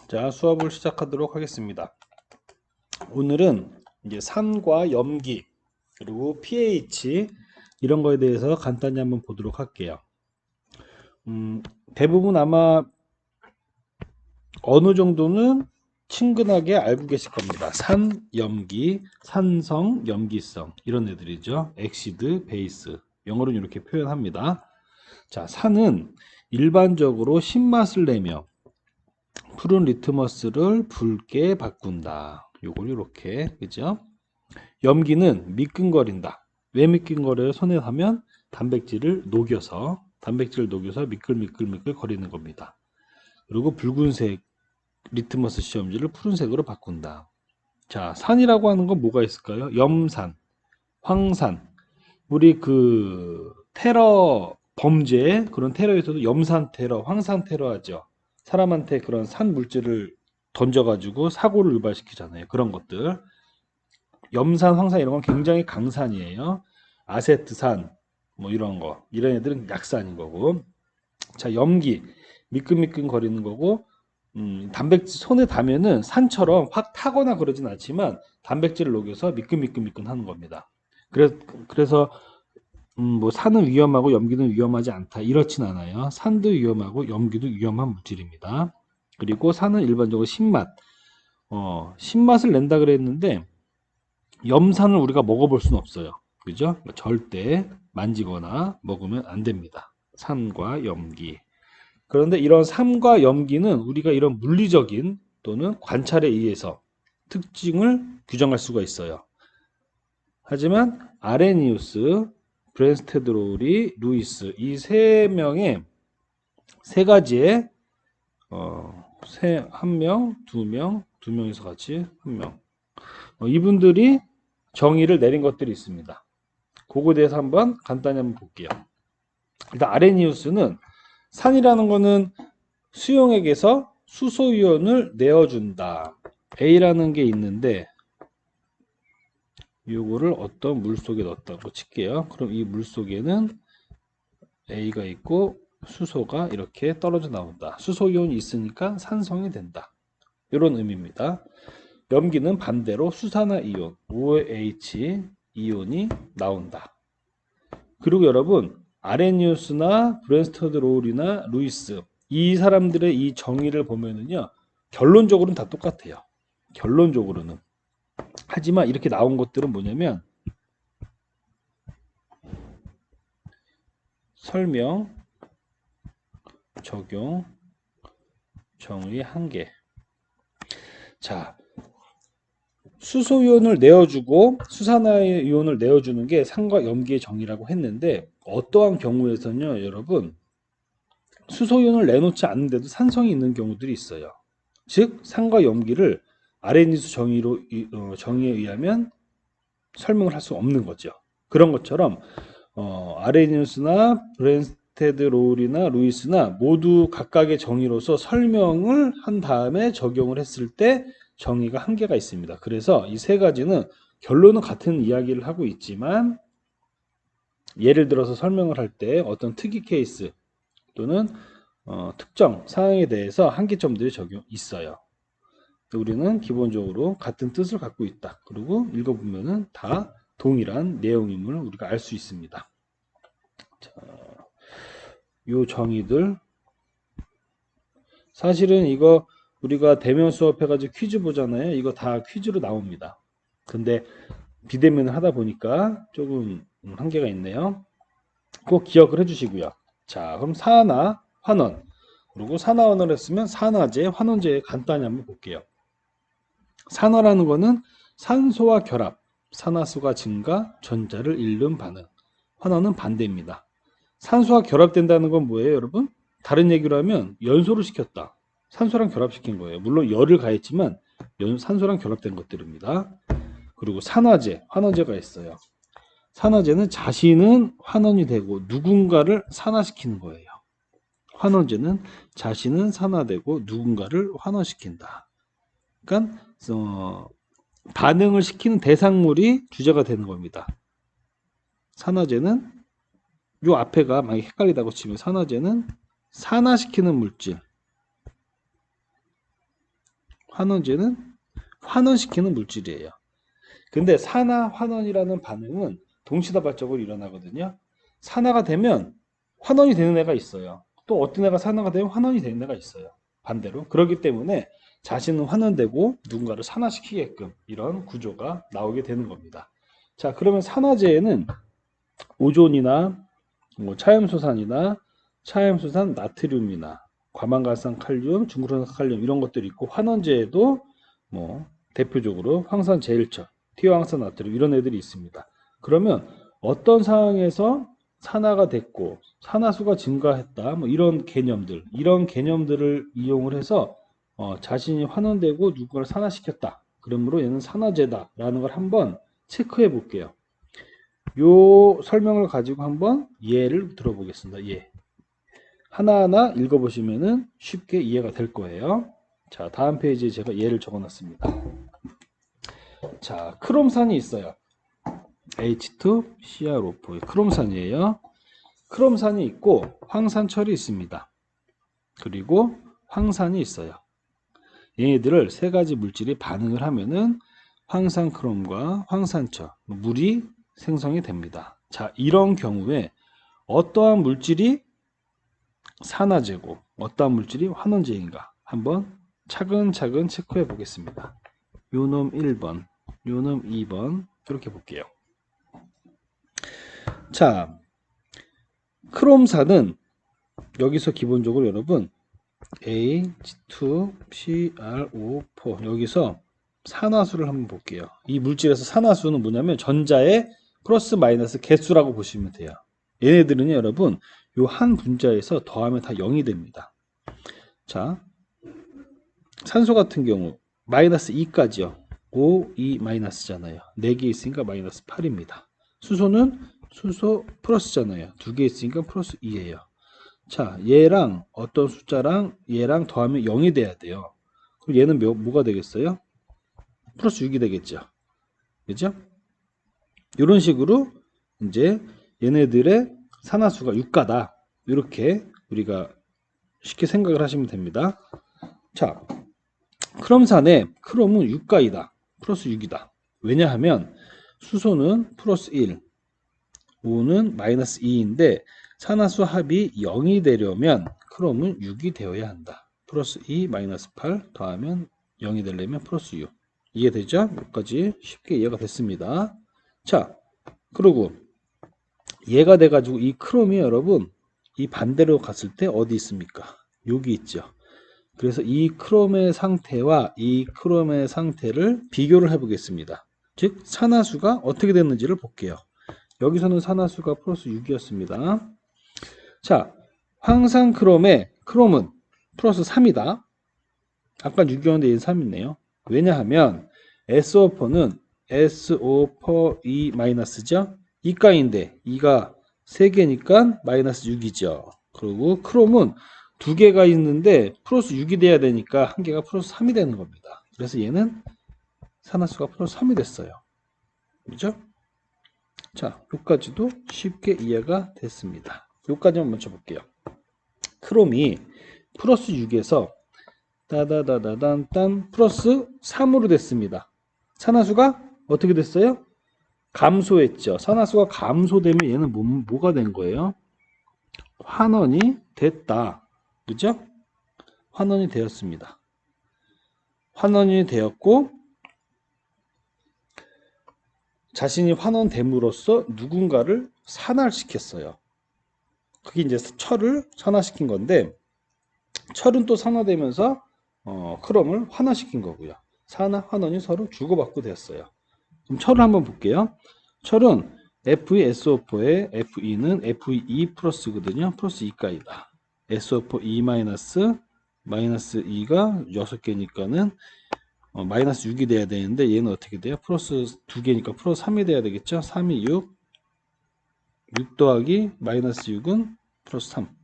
자, 수업을 시작하도록 하겠습니다. 오늘은 이제 산과 염기 그리고 pH 이런 거에 대해서 간단히 한번 보도록 할게요. 대부분 아마 어느 정도는 친근하게 알고 계실 겁니다. 산, 염기, 산성, 염기성 이런 애들이죠. 엑시드, 베이스. 영어로는 이렇게 표현합니다. 자, 산은 일반적으로 신맛을 내며 푸른 리트머스를 붉게 바꾼다. 요걸 이렇게, 그죠? 염기는 미끈거린다. 왜 미끈거려요? 손에 하면 단백질을 녹여서 미끌미끌미끌 거리는 겁니다. 그리고 붉은색 리트머스 시험지를 푸른색으로 바꾼다. 자, 산이라고 하는 건 뭐가 있을까요? 염산, 황산. 우리 그 테러 범죄, 그런 테러에서도 염산 테러, 황산 테러 하죠. 사람한테 그런 산 물질을 던져가지고 사고를 유발시키잖아요. 그런 것들. 염산, 황산 이런 건 굉장히 강산이에요. 아세트산, 뭐 이런 거. 이런 애들은 약산인 거고. 자, 염기. 미끈미끈 거리는 거고, 단백질 손에 닿으면은 산처럼 확 타거나 그러진 않지만 단백질을 녹여서 미끈미끈미끈 하는 겁니다. 그래서 뭐 산은 위험하고 염기는 위험하지 않다. 이렇진 않아요. 산도 위험하고 염기도 위험한 물질입니다. 그리고 산은 일반적으로 신맛, 신맛을 낸다 그랬는데 염산을 우리가 먹어볼 수는 없어요. 그죠? 절대 만지거나 먹으면 안 됩니다. 산과 염기. 그런데 이런 산과 염기는 우리가 이런 물리적인 또는 관찰에 의해서 특징을 규정할 수가 있어요. 하지만 아레니우스, 브랜스테드로리, 루이스 이 세 명의 세 가지의 한 명, 두 명이서 같이 한 명. 이분들이 정의를 내린 것들이 있습니다. 그거에 대해서 한번 간단히 한번 볼게요. 일단 아레니우스는 산이라는 거는 수용액에서 수소이온을 내어준다. A라는 게 있는데 요거를 어떤 물 속에 넣었다고 칠게요. 그럼 이 물 속에는 A가 있고 수소가 이렇게 떨어져 나온다. 수소이온이 있으니까 산성이 된다. 이런 의미입니다. 염기는 반대로 수산화이온, OH 이온이 나온다. 그리고 여러분, 아레니우스나 브랜스터드 로울이나 루이스 이 사람들의 이 정의를 보면은요, 결론적으로는 다 똑같아요. 결론적으로는. 하지만 이렇게 나온 것들은 뭐냐면 설명, 적용, 정의 한계. 자, 수소이온을 내어주고 수산화이온을 내어주는 게 산과 염기의 정의라고 했는데 어떠한 경우에서는요, 여러분 수소이온을 내놓지 않는데도 산성이 있는 경우들이 있어요. 즉 산과 염기를 아레니스 정의에 의하면 설명을 할 수 없는 거죠. 그런 것처럼 아레니우스나 브랜스테드 로울이나 루이스나 모두 각각의 정의로서 설명을 한 다음에 적용을 했을 때 정의가 한계가 있습니다. 그래서 이 세 가지는 결론은 같은 이야기를 하고 있지만 예를 들어서 설명을 할 때 어떤 특이 케이스 또는 특정 사항에 대해서 한계점들이 적용 있어요. 우리는 기본적으로 같은 뜻을 갖고 있다. 그리고 읽어보면은 다 동일한 내용임을 우리가 알 수 있습니다. 자, 요 정의들 사실은 이거 우리가 대면 수업해가지고 퀴즈 보잖아요. 이거 다 퀴즈로 나옵니다. 근데 비대면을 하다 보니까 조금 한계가 있네요. 꼭 기억을 해주시고요. 자, 그럼 산화, 환원 그리고 산화환원을 했으면 산화제, 환원제 간단히 한번 볼게요. 산화라는 거는 산소와 결합, 산화수가 증가, 전자를 잃는 반응. 환원은 반대입니다. 산소와 결합된다는 건 뭐예요, 여러분? 다른 얘기로 하면 연소를 시켰다. 산소랑 결합시킨 거예요. 물론 열을 가했지만 산소랑 결합된 것들입니다. 그리고 산화제, 환원제가 있어요. 산화제는 자신은 환원이 되고 누군가를 산화시키는 거예요. 환원제는 자신은 산화되고 누군가를 환원시킨다. 그러니까 반응을 시키는 대상물이 주제가 되는 겁니다. 산화제는 요 앞에가 만약 헷갈리다고 치면 산화제는 산화시키는 물질, 환원제는 환원시키는 물질이에요. 근데 산화, 환원이라는 반응은 동시다발적으로 일어나거든요. 산화가 되면 환원이 되는 애가 있어요. 또 어떤 애가 산화가 되면 환원이 되는 애가 있어요. 반대로. 그렇기 때문에 자신은 환원되고 누군가를 산화시키게끔 이런 구조가 나오게 되는 겁니다. 자, 그러면 산화제에는 오존이나 뭐 차염소산이나 차염소산 나트륨이나 과망갈산 칼륨, 중구로산 칼륨 이런 것들이 있고 환원제에도 뭐 대표적으로 황산 제일처, 티오황산 나트륨 이런 애들이 있습니다. 그러면 어떤 상황에서 산화가 됐고 산화수가 증가했다 뭐 이런 개념들을 이용을 해서 자신이 환원되고 누군가를 산화시켰다. 그러므로 얘는 산화제다라는 걸 한번 체크해 볼게요. 요 설명을 가지고 한번 예를 들어보겠습니다. 예. 하나하나 읽어보시면은 쉽게 이해가 될 거예요. 자, 다음 페이지에 제가 예를 적어놨습니다. 자, 크롬산이 있어요. H2CrO4 크롬산이에요. 크롬산이 있고 황산철이 있습니다. 그리고 황산이 있어요. 얘네들을 세 가지 물질이 반응을 하면은 황산크롬과 황산철, 물이 생성이 됩니다. 자, 이런 경우에 어떠한 물질이 산화제고 어떠한 물질이 환원제인가 한번 차근차근 체크해 보겠습니다. 요놈 1번, 요놈 2번 이렇게 볼게요. 자, 크롬산은 여기서 기본적으로 여러분 H2CrO4 여기서 산화수를 한번 볼게요. 이 물질에서 산화수는 뭐냐면 전자의 플러스 마이너스 개수라고 보시면 돼요. 얘네들은 여러분 요 한 분자에서 더하면 다 0이 됩니다. 자, 산소 같은 경우 마이너스 2까지요. 5, 2 마이너스잖아요. 4개 있으니까 마이너스 8입니다. 수소는 수소 플러스잖아요. 2개 있으니까 플러스 2예요. 자, 얘랑 어떤 숫자랑 얘랑 더하면 0이 돼야 돼요. 그럼 얘는 뭐가 되겠어요? 플러스 6이 되겠죠. 그죠? 이런 식으로 이제 얘네들의 산화수가 6가다. 이렇게 우리가 쉽게 생각을 하시면 됩니다. 자, 크롬산에 크롬은 6가이다. 플러스 6이다. 왜냐하면 수소는 플러스 1, 오는 마이너스 2인데 산화수 합이 0이 되려면 크롬은 6이 되어야 한다. 플러스 2, 마이너스 8 더하면 0이 되려면 플러스 6. 이해되죠? 여기까지 쉽게 이해가 됐습니다. 자, 그리고 얘가 돼가지고 이 크롬이 여러분 이 반대로 갔을 때 어디 있습니까? 여기 있죠. 그래서 이 크롬의 상태와 이 크롬의 상태를 비교를 해보겠습니다. 즉 산화수가 어떻게 됐는지를 볼게요. 여기서는 산화수가 플러스 6이었습니다. 자, 황산크롬의 크롬은 플러스 3이다. 아까 6이었는데 얘는 3이네요. 왜냐하면 SO4는 SO4E-죠. 2가인데 2가 3개니까 마이너스 6이죠. 그리고 크롬은 2개가 있는데 플러스 6이 돼야 되니까 한 개가 플러스 3이 되는 겁니다. 그래서 얘는 산화수가 플러스 3이 됐어요. 그죠? 자, 여기까지도 쉽게 이해가 됐습니다. 여기까지만 먼저 볼게요. 크롬이 플러스 6에서 따다다다단딴 플러스 3으로 됐습니다. 산화수가 어떻게 됐어요? 감소했죠. 산화수가 감소되면 얘는 뭐가 된 거예요? 환원이 됐다. 그죠? 환원이 되었습니다. 환원이 되었고 자신이 환원됨으로써 누군가를 산화시켰어요. 그게 이제 철을 산화시킨 건데 철은 또 산화되면서 크롬을 환화시킨 거고요. 산화, 환원이 서로 주고받고 되었어요. 그럼 철을 한번 볼게요. 철은 FeSO4에 Fe는 Fe 플러스거든요. 플러스 2가이다. SO4 E 마이너스 2가 6개니까는 마이너스 6이 돼야 되는데 얘는 어떻게 돼요? 플러스 2개니까 플러스 3이 돼야 되겠죠? 3이 6 더하기 마이너스 6은 플러스 3.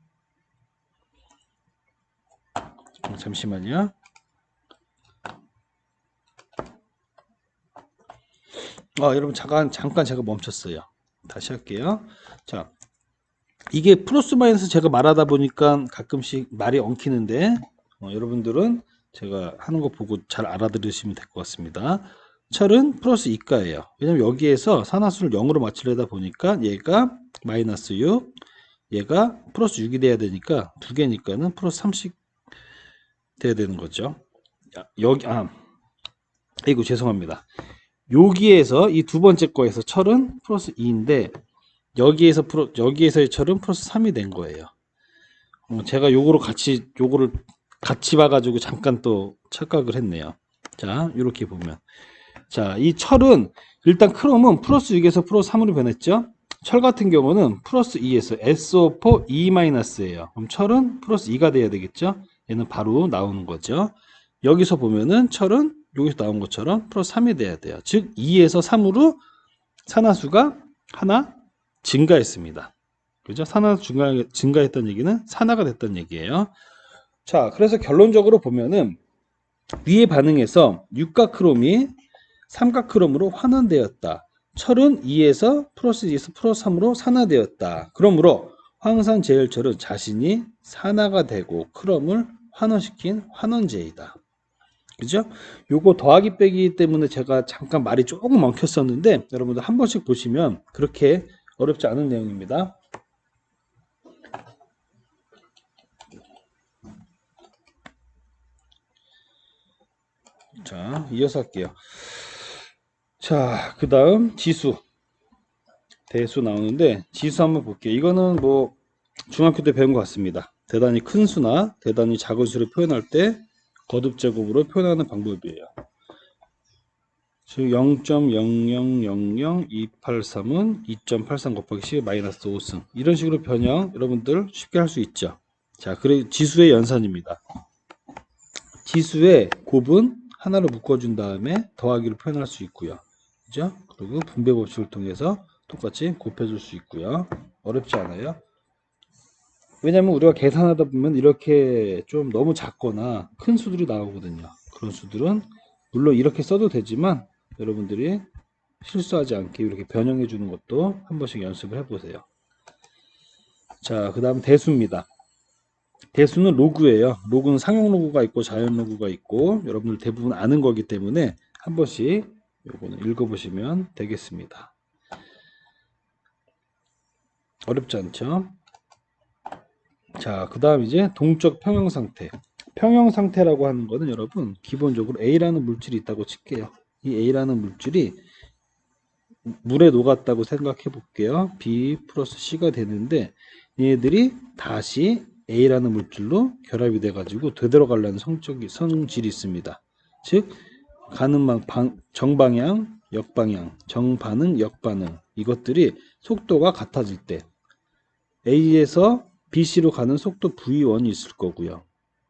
잠시만요. 여러분 잠깐 제가 멈췄어요. 다시 할게요. 자, 이게 플러스 마이너스 제가 말하다 보니까 가끔씩 말이 엉키는데 여러분들은 제가 하는 거 보고 잘 알아들으시면 될 것 같습니다. 철은 플러스 2가예요. 왜냐면 여기에서 산화수를 0으로 맞추려다 보니까 얘가 마이너스 6, 얘가 플러스 6이 돼야 되니까 두 개니까는 플러스 30 돼야 되는 거죠. 여기 이거 죄송합니다. 여기에서 이 두 번째 거에서 철은 플러스 2인데 여기에서의 철은 플러스 3이 된 거예요. 제가 요거를 같이 봐가지고 잠깐 또 착각을 했네요. 자, 이렇게 보면. 자, 이 철은 일단 크롬은 플러스 6에서 플러스 3으로 변했죠. 철 같은 경우는 플러스 2에서 SO4 E-예요. 그럼 철은 플러스 2가 돼야 되겠죠. 얘는 바로 나오는 거죠. 여기서 보면은 철은 여기서 나온 것처럼 플러스 3이 돼야 돼요. 즉 2에서 3으로 산화수가 하나 증가했습니다. 그죠? 증가했던 얘기는 산화가 됐던 얘기예요. 자, 그래서 결론적으로 보면은 위의 반응에서 육각크롬이 삼각크롬으로 환원되었다. 철은 2에서 플러스 2에서 플러스 3으로 산화되었다. 그러므로 황산제열철은 자신이 산화가 되고 크롬을 환원시킨 환원제이다. 그죠? 요거 더하기 빼기 때문에 제가 잠깐 말이 조금 엉켰었는데 여러분들 한 번씩 보시면 그렇게 어렵지 않은 내용입니다. 자, 이어서 할게요. 자, 그 다음 지수. 대수 나오는데 지수 한번 볼게요. 이거는 뭐 중학교 때 배운 것 같습니다. 대단히 큰 수나 대단히 작은 수를 표현할 때 거듭 제곱으로 표현하는 방법이에요. 즉 0.0000283은 2.83 곱하기 10 마이너스 5승. 이런 식으로 변형 여러분들 쉽게 할 수 있죠. 자, 그래 지수의 연산입니다. 지수의 곱은 하나로 묶어준 다음에 더하기로 표현할 수 있고요. 그죠? 그리고 분배 법칙을 통해서 똑같이 곱해줄 수 있고요. 어렵지 않아요. 왜냐면 우리가 계산하다 보면 이렇게 좀 너무 작거나 큰 수들이 나오거든요. 그런 수들은 물론 이렇게 써도 되지만 여러분들이 실수하지 않게 이렇게 변형해 주는 것도 한 번씩 연습을 해보세요. 자, 그 다음 대수입니다. 대수는 로그예요. 로그는 상용 로그가 있고 자연 로그가 있고 여러분들 대부분 아는 거기 때문에 한 번씩 요거는 읽어보시면 되겠습니다. 어렵지 않죠? 자, 그 다음 이제 동적 평형 상태. 평형 상태라고 하는 거는 여러분 기본적으로 A라는 물질이 있다고 칠게요. 이 A라는 물질이 물에 녹았다고 생각해 볼게요. B 플러스 C가 되는데 얘들이 다시 A라는 물질로 결합이 돼 가지고 되돌아가려는 성질이 있습니다. 즉 가는 정방향, 역방향, 정반응, 역반응 이것들이 속도가 같아질 때 A에서 BC로 가는 속도 V1이 있을 거고요.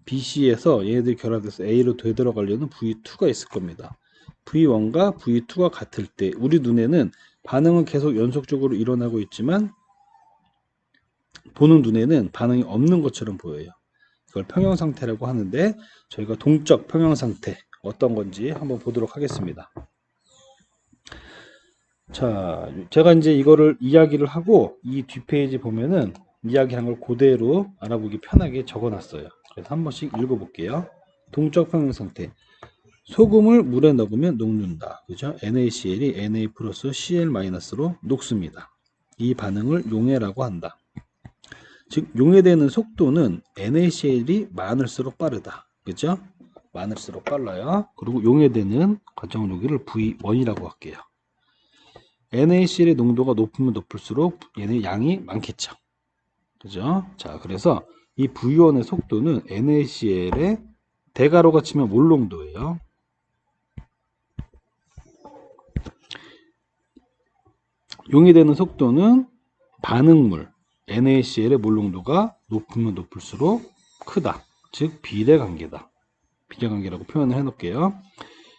BC에서 얘네들이 결합돼서 A로 되돌아가려는 V2가 있을 겁니다. V1과 V2가 같을 때 우리 눈에는 반응은 계속 연속적으로 일어나고 있지만 보는 눈에는 반응이 없는 것처럼 보여요. 이걸 평형상태라고 하는데 저희가 동적 평형상태 어떤 건지 한번 보도록 하겠습니다. 자, 제가 이제 이거를 이야기를 하고 이 뒷페이지 보면은 이야기한 걸 그대로 알아보기 편하게 적어놨어요. 그래서 한 번씩 읽어볼게요. 동적 평형상태. 소금을 물에 넣으면 녹는다. 그죠? NaCl이 Na 플러스 Cl-로 녹습니다. 이 반응을 용해라고 한다. 즉 용해되는 속도는 NaCl이 많을수록 빠르다. 그죠? 많을수록 빨라요. 그리고 용해되는 과정 여기를 V1이라고 할게요. NaCl의 농도가 높으면 높을수록 얘네 양이 많겠죠. 그죠? 자, 그래서 이 V1의 속도는 NaCl의 대가로가 치면 몰 농도예요. 용해되는 속도는 반응물 NaCl의 몰 농도가 높으면 높을수록 크다. 즉 비례관계다. 비례관계라고 표현을 해놓을게요.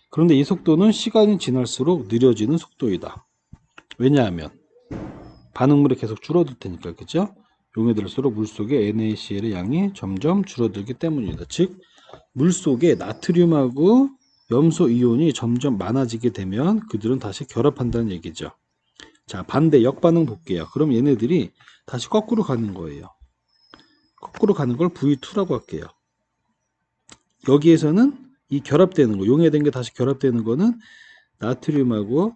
그런데 이 속도는 시간이 지날수록 느려지는 속도이다. 왜냐하면 반응물이 계속 줄어들 테니까 그죠? 용해될수록 물속의 NaCl의 양이 점점 줄어들기 때문이다. 즉 물속에 나트륨하고 염소 이온이 점점 많아지게 되면 그들은 다시 결합한다는 얘기죠. 자, 반대 역반응 볼게요. 그럼 얘네들이 다시 거꾸로 가는 거예요. 거꾸로 가는 걸 V2라고 할게요. 여기에서는 이 결합되는 거, 용해된 게 다시 결합되는 거는 나트륨하고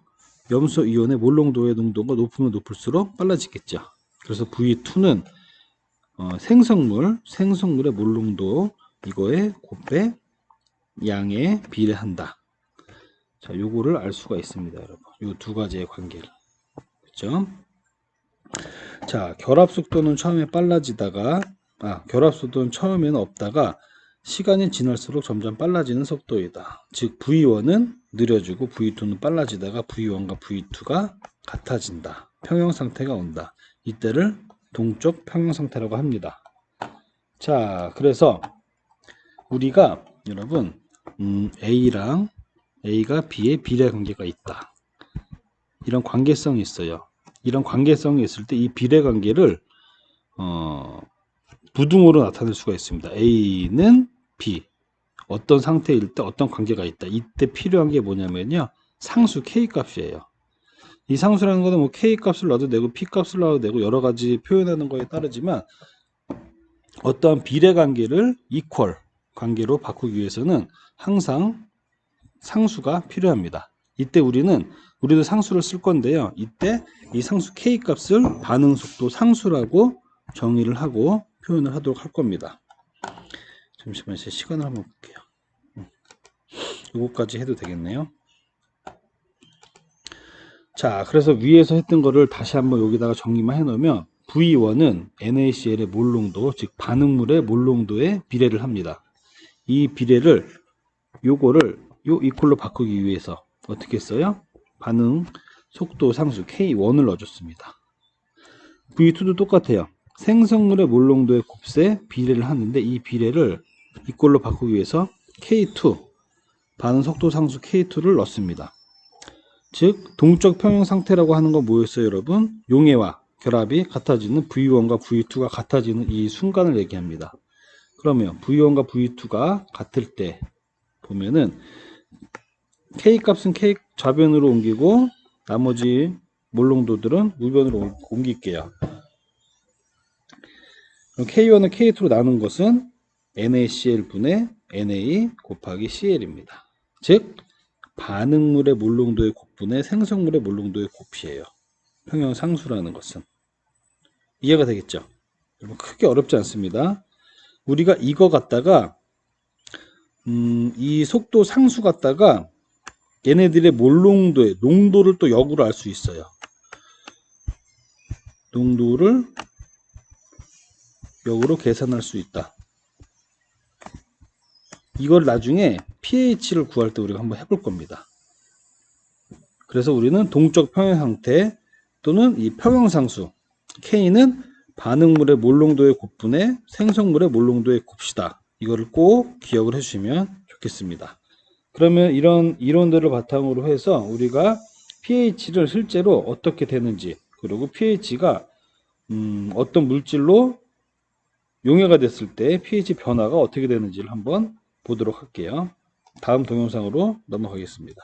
염소 이온의 몰농도의 농도가 높으면 높을수록 빨라지겠죠. 그래서 V2는 생성물의 몰농도 이거에 곱배 양에 비례한다. 자, 요거를 알 수가 있습니다, 여러분. 요 두 가지의 관계를. 그죠? 자, 결합 속도는 처음에 빨라지다가, 결합 속도는 처음에는 없다가 시간이 지날수록 점점 빨라지는 속도이다. 즉, V1은 느려지고 V2는 빨라지다가 V1과 V2가 같아진다. 평형 상태가 온다. 이때를 동적 평형 상태라고 합니다. 자, 그래서 우리가 여러분 A가 B의 비례 관계가 있다. 이런 관계성이 있어요. 이런 관계성이 있을 때 이 비례 관계를 부등호로 나타낼 수가 있습니다. A는 B. 어떤 상태일 때 어떤 관계가 있다. 이때 필요한 게 뭐냐면요. 상수 K 값이에요. 이 상수라는 거는 뭐 K 값을 넣어도 되고 P 값을 넣어도 되고 여러 가지 표현하는 거에 따르지만 어떠한 비례 관계를 이퀄 관계로 바꾸기 위해서는 항상 상수가 필요합니다. 이때 우리도 상수를 쓸 건데요. 이때 이 상수 K 값을 반응 속도 상수라고 정의를 하고 표현을 하도록 할 겁니다. 잠시만요. 제 시간을 한번 볼게요. 이거까지 해도 되겠네요. 자, 그래서 위에서 했던 거를 다시 한번 여기다가 정리만 해 놓으면 V1은 NaCl의 몰농도, 즉 반응물의 몰농도에 비례를 합니다. 이 비례를 요거를 요 이퀄로 바꾸기 위해서 어떻게 써요? 반응 속도 상수 K1을 넣어줬습니다. V2도 똑같아요. 생성물의 몰농도의 곱세 비례를 하는데 이 비례를 이꼴로 바꾸기 위해서 K2 반응 속도 상수 K2를 넣습니다. 즉 동적 평형 상태라고 하는 건 뭐였어요, 여러분? 용해와 결합이 같아지는 V1과 V2가 같아지는 이 순간을 얘기합니다. 그러면 V1과 V2가 같을 때 보면은 K 값은 K 좌변으로 옮기고 나머지 몰농도들은 우변으로 옮길게요. K1을 K2로 나눈 것은 NaCl 분의 Na 곱하기 Cl입니다. 즉 반응물의 몰농도의 곱분의 생성물의 몰농도의 곱이에요. 평형 상수라는 것은. 이해가 되겠죠? 여러분 크게 어렵지 않습니다. 우리가 이거 갖다가 이 속도 상수 갖다가 얘네들의 몰농도의 농도를 또 역으로 알 수 있어요. 농도를 역으로 계산할 수 있다. 이걸 나중에 pH를 구할 때 우리가 한번 해볼 겁니다. 그래서 우리는 동적 평형 상태 또는 이 평형상수 K는 반응물의 몰농도의 곱분의 생성물의 몰농도의 곱이다. 이거를 꼭 기억을 해주시면 좋겠습니다. 그러면 이런 이론들을 바탕으로 해서 우리가 pH를 실제로 어떻게 되는지, 그리고 pH가 어떤 물질로 용해가 됐을 때 pH 변화가 어떻게 되는지를 한번 보도록 할게요. 다음 동영상으로 넘어가겠습니다.